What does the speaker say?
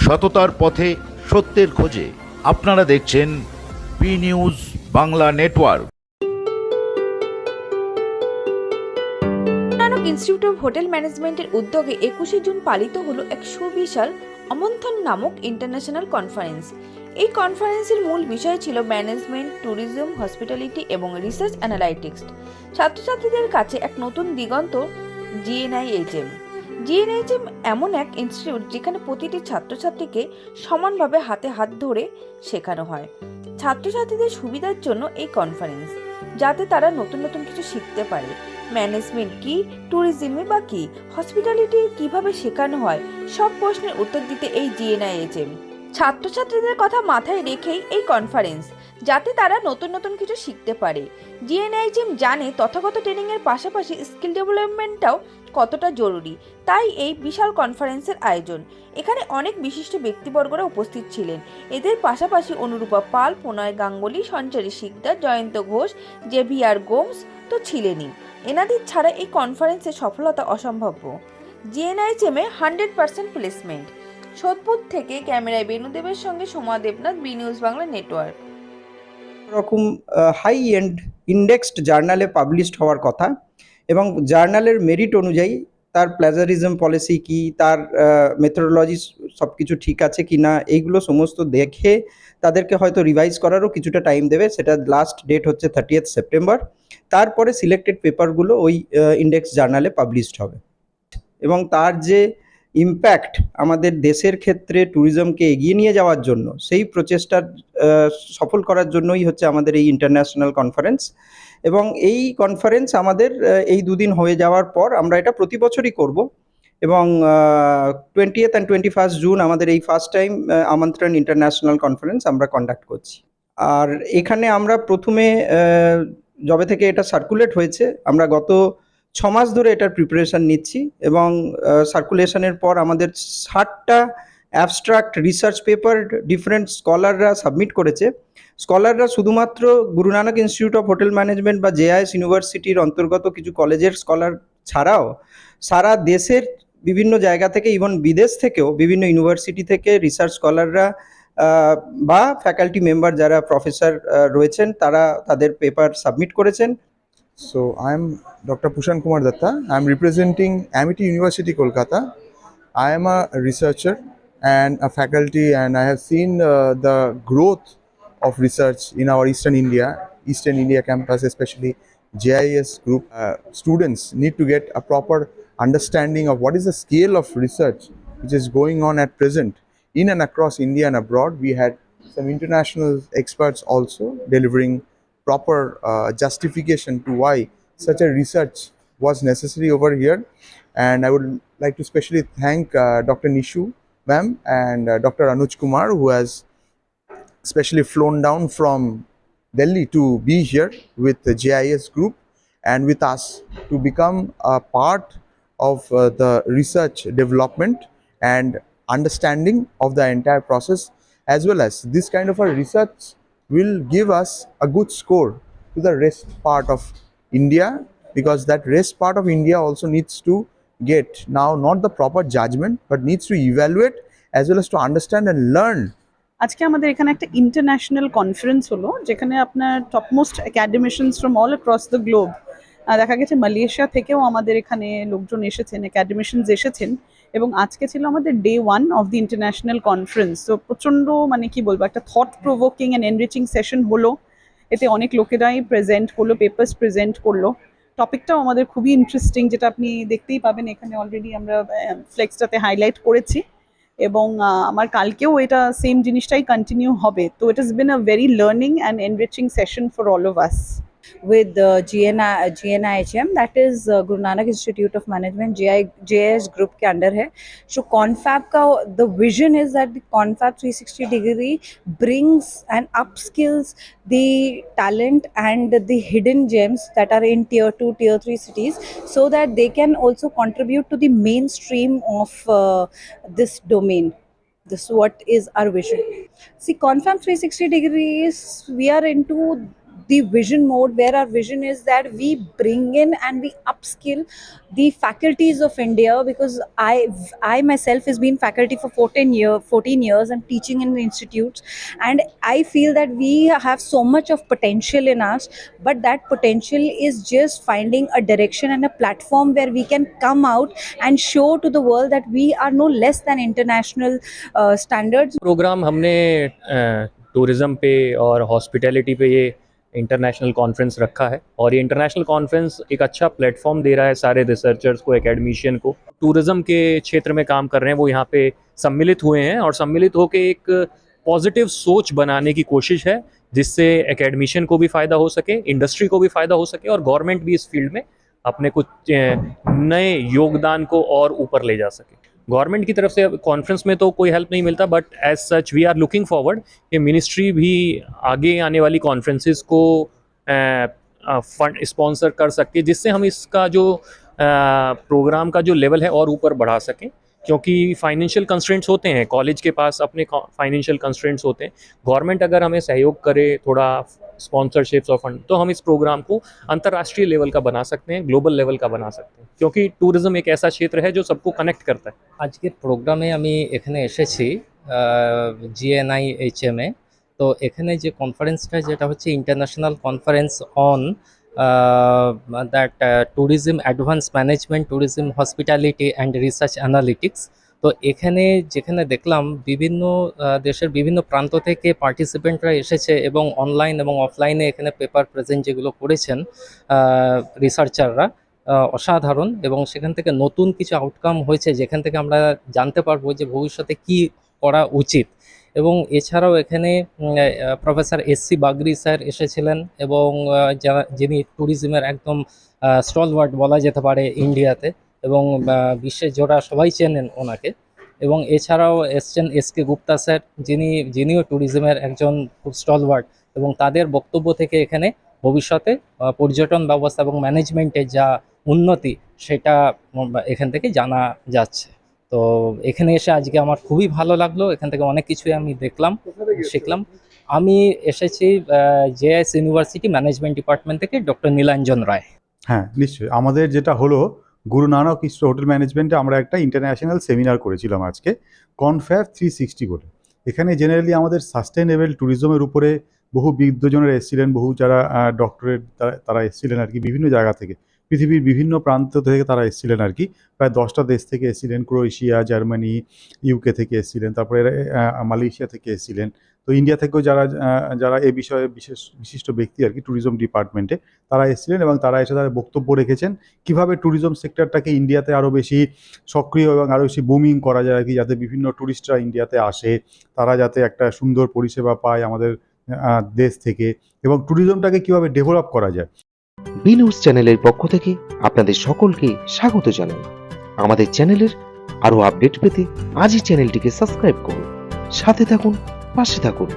সততার পথে সত্যের খোঁজে। আপনারা দেখছেন B news Bangla network. Nanak institute of hotel ম্যানেজমেন্টের উদ্যোগে 21শে জুন পালিত হলো এক সুবিশাল আমন্ত্রণ নামক ইন্টারন্যাশনাল কনফারেন্স। এই কনফারেন্সের মূল বিষয় ছিল ম্যানেজমেন্ট, ট্যুরিজম, হসপিটালিটি এবং রিসার্চ অ্যানালাইটিক্স। ছাত্রছাত্রীদের কাছে এক নতুন দিগন্ত। জিএনআইএইচএম এমন এক ইনস্টিটিউট যেখানে প্রতিটি ছাত্রছাত্রীকে সমানভাবে হাতে হাত ধরে শেখানো হয়। ছাত্রছাত্রীদের সুবিধার জন্য এই কনফারেন্স, যাতে তারা নতুন নতুন কিছু শিখতে পারে। ম্যানেজমেন্ট কি, ট্যুরিজমই বা কি, হসপিটালিটি কিভাবে শেখানো হয়, সব প্রশ্নের উত্তর দিতে এই জিএনআইএইচএম। ছাত্রছাত্রীদের কথা মাথায় রেখেই এই কনফারেন্স, যাতে তারা নতুন নতুন কিছু শিখতে পারে। জিএনআইএইচএম জানে তথাগত ট্রেনিং এর পাশাপাশি স্কিল ডেভেলপমেন্টটাও কতটা জরুরি, তাই এই বিশাল কনফারেন্সের আয়োজন। এখানে অনেক বিশিষ্ট ব্যক্তিবর্গরা উপস্থিত ছিলেন। এদের পাশাপাশি অনুরূপা পাল, প্রণয় গাঙ্গুলি, সঞ্চারী শিকদার, জয়ন্ত ঘোষ, জেভিয়ার গোমস তো ছিলেনই। এনাদের ছাড়া এই কনফারেন্সের সফলতা অসম্ভাব্য। জিএনআইএইচএম এ 100% প্লেসমেন্ট। সোদপুর থেকে ক্যামেরায় বেণুদেবের সঙ্গে Soma Debnath, B news Bangla network. রকম হাই এন্ড ইন্ডেক্সড জার্নালে পাবলিশড হওয়ার কথা, এবং জার্নালের মেরিট অনুযায়ী তার প্লাজারিজম পলিসি কি, তার মেথোডোলজি সব কিছু ঠিক আছে কি না, এইগুলো সমস্ত দেখে তাদেরকে হয়তো রিভাইজ করারও কিছুটা টাইম দেবে। সেটা লাস্ট ডেট হচ্ছে 30th সেপ্টেম্বর। তারপরে সিলেক্টেড পেপারগুলো ওই ইন্ডেক্স জার্নালে পাবলিশড হবে, এবং তার যে ইম্প্যাক্ট আমাদের দেশের ক্ষেত্রে ট্যুরিজমকে এগিয়ে নিয়ে যাওয়ার জন্য, সেই প্রচেষ্টার সফল করার জন্যই হচ্ছে আমাদের এই ইন্টারন্যাশনাল কনফারেন্স। এবং এই কনফারেন্স আমাদের এই দুদিন হয়ে যাওয়ার পর আমরা এটা প্রতি বছরই করব, এবং 20th and 21st জুন আমাদের এই ফার্স্ট টাইম আমন্ত্রণ ইন্টারন্যাশনাল কনফারেন্স আমরা কন্ডাক্ট করছি। আর এখানে আমরা প্রথমে যবে থেকে এটা সার্কুলেট হয়েছে, আমরা গত 6 মাস ধরে এটার প্রিপারেশন নিচ্ছি, এবং সার্কুলেশনের পর আমাদের 60টা অ্যাবস্ট্রাক্ট রিসার্চ পেপার ডিফারেন্ট স্কলাররা সাবমিট করেছে। স্কলাররা শুধুমাত্র Guru Nanak institute of hotel management বা জেআইএস ইউনিভার্সিটির অন্তর্গত কিছু কলেজের স্কলার ছাড়াও সারা দেশের বিভিন্ন জায়গা থেকে, ইভেন বিদেশ থেকেও বিভিন্ন ইউনিভার্সিটি থেকে রিসার্চ স্কলাররা বা ফ্যাকাল্টি মেম্বার যারা প্রফেসর রয়েছেন, তারা তাদের পেপার সাবমিট করেছেন। So I'm Dr. Pushan Kumar Datta. I'm representing Amity University, Kolkata. I am a researcher and a faculty, and I have seen the growth of research in our Eastern India campus, especially JIS group. Students need to get a proper understanding of what is the scale of research which is going on at present in and across India and abroad. We had some international experts also delivering proper justification to why such a research was necessary over here. And I would like to specially thank Dr. Nishu ma'am and Dr. Anuj Kumar, who has specially flown down from Delhi to be here with the JIS group and with us to become a part of the research development and understanding of the entire process, as well as this kind of a research will give us a good score to the rest part of India, because that rest part of India also needs to get now not the proper judgment but needs to evaluate as well as to understand and learn. আজকে আমাদের এখানে একটা international conference হলো, যেখানে আপনার topmost academicians from all across the globe, দেখা গেছে Malaysia থেকেও আমাদের এখানে লোকজন এসেছেন, একাডেমিশিয়ানস এসেছেন, এবং আজকে ছিল আমাদের day 1 of the international conference. তো প্রচণ্ড কি বলবো, একটা থট প্রোভোকিং অ্যান্ড এনরিচিং সেশন হলো। এতে অনেক লোকেরাই প্রেজেন্ট করলো, পেপার্স প্রেজেন্ট করলো। টপিকটাও আমাদের খুবই ইন্টারেস্টিং, যেটা আপনি দেখতেই পাবেন এখানে অলরেডি আমরা ফ্লেক্সটাতে হাইলাইট করেছি, এবং আমার কালকেও এটা সেম জিনিসটাই কন্টিনিউ হবে। তো it has been a very learning and enriching session for all of us. with GNIHM, that is Guru Nanak Institute of Management, JIS group के अंडर है। So Confab का the vision is that the Confab 360 degree brings and upskills the talent and the hidden gems that are in tier 2, tier 3 cities, so that they can also contribute to the mainstream of this domain. This is what is our vision. See, Confab 360 degrees, we are into the vision mode, where our vision is that we bring in and we upskill the faculties of India, because I myself has been faculty for 14 years. I'm teaching in institutes, and I feel that we have so much of potential in us, but that potential is just finding a direction and a platform where we can come out and show to the world that we are no less than international standards. Programme हमने tourism पे और hospitality पे ये international conference रखा है, और ये international conference एक अच्छा प्लेटफॉर्म दे रहा है सारे रिसर्चर्स को, एकेडमिशियन को। टूरिज़्म के क्षेत्र में काम कर रहे हैं वो यहाँ पे सम्मिलित हुए हैं, और सम्मिलित होकर एक पॉजिटिव सोच बनाने की कोशिश है, जिससे एकेडमिशियन को भी फ़ायदा हो सके, इंडस्ट्री को भी फ़ायदा हो सके, और गवर्नमेंट भी इस फील्ड में अपने कुछ नए योगदान को और ऊपर ले जा सके। गवर्नमेंट की तरफ से कॉन्फ्रेंस में तो कोई हेल्प नहीं मिलता, but as such we are looking forward कि मिनिस्ट्री भी आगे आने वाली कॉन्फ्रेंसेस को फंड स्पॉन्सर कर सकती है, जिससे हम इसका जो प्रोग्राम का जो लेवल है और ऊपर बढ़ा सकें, क्योंकि फाइनेंशियल कंस्ट्रेंट्स होते हैं, कॉलेज के पास अपने फाइनेंशियल कंस्ट्रेंट्स होते हैं। गवर्नमेंट अगर हमें सहयोग करे, थोड़ा स्पॉन्सरशिप्स और फंड, तो हम इस प्रोग्राम को अंतर्राष्ट्रीय लेवल का बना सकते हैं, ग्लोबल लेवल का बना सकते हैं, क्योंकि टूरिज्म एक ऐसा क्षेत्र है जो सबको कनेक्ट करता है। আজকের প্রোগ্রামে আমি এখানে এসেছি GNIHM এ। তো এখানে যে কনফারেন্সটা, যেটা হচ্ছে international conference on that tourism advance management, tourism hospitality and research analytics. তো এখানে যেখানে দেখলাম বিভিন্ন দেশের বিভিন্ন প্রান্ত থেকে পার্টিসিপেন্টরা এসেছে, এবং অনলাইন এবং অফলাইনে এখানে পেপার প্রেজেন্ট যেগুলো করেছেন রিসার্চাররা, অসাধারণ, এবং সেখান থেকে নতুন কিছু আউটকাম হয়েছে, যেখান থেকে আমরা জানতে পারবো যে ভবিষ্যতে কি করা উচিত। এবং এছাড়াও এখানে প্রফেসর SC বাগরি স্যার এসেছিলেন, এবং যিনি ট্যুরিজমের একদম স্টলওয়ার্ড বলা যেতে পারে ইন্ডিয়াতে, এবং বিশ্বের জোড়া সবাই চেনেন ওনাকে। এবং এছাড়াও এসছেন SK গুপ্তা স্যার, যিনিও ট্যুরিজমের একজন খুব স্টলওয়ার্ড, এবং তাদের বক্তব্য থেকে এখানে ভবিষ্যতে পর্যটন ব্যবস্থা এবং ম্যানেজমেন্টের যা উন্নতি, সেটা এখান থেকে জানা যাচ্ছে। তো এখানে এসে আজকে আমার খুবই ভালো লাগলো, এখান থেকে অনেক কিছুই আমি দেখলাম, শিখলাম। আমি এসেছি JIS ইউনিভার্সিটি ম্যানেজমেন্ট ডিপার্টমেন্ট থেকে, ডক্টর নীলাঞ্জন রায়। হ্যাঁ, নিশ্চয়ই। আমাদের যেটা হলো, গুরু নানক ইস্ট হোটেল ম্যানেজমেন্টে আমরা একটা ইন্টারন্যাশনাল সেমিনার করেছিলাম আজকে, কনফ্যাব 360 বলে। এখানে জেনারেলি আমাদের সাস্টেনেবল ট্যুরিজমের উপরে বহু বিদ্বজনেরা এসেছিলেন, বহু যারা ডক্টরেট তারা এসেছিলেন আর কি, বিভিন্ন জায়গা থেকে, পৃথিবীর বিভিন্ন প্রান্ত থেকে তারা এসেছিলেন আর কি। প্রায় 10টা দেশ থেকে এসেছিলেন, ক্রোয়েশিয়া, জার্মানি, UK থেকে এসেছিলেন, তারপরে মালয়েশিয়া থেকে এসেছিলেন। তো ইন্ডিয়া থেকেও যারা এ বিষয়ে বিশিষ্ট ব্যক্তি আর কি ট্যুরিজম ডিপার্টমেন্টে, তারা এসেছিলেন, এবং তারা এসে তারা বক্তব্য রেখেছেন কীভাবে ট্যুরিজম সেক্টরটাকে ইন্ডিয়াতে আরও বেশি সক্রিয় এবং আরও বেশি বুমিং করা যায় আর কি, যাতে বিভিন্ন ট্যুরিস্টরা ইন্ডিয়াতে আসে, তারা যাতে একটা সুন্দর পরিষেবা পায় আমাদের দেশ থেকে, এবং ট্যুরিজমটাকে কীভাবে ডেভেলপ করা যায়। বি নিউজ চ্যানেলের পক্ষ থেকে আপনাদের সকলকে স্বাগত জানাই। আমাদের চ্যানেলের আরো আপডেট পেতে আজই চ্যানেলটিকে সাবস্ক্রাইব করুন, সাথে থাকুন, পাশে থাকুন।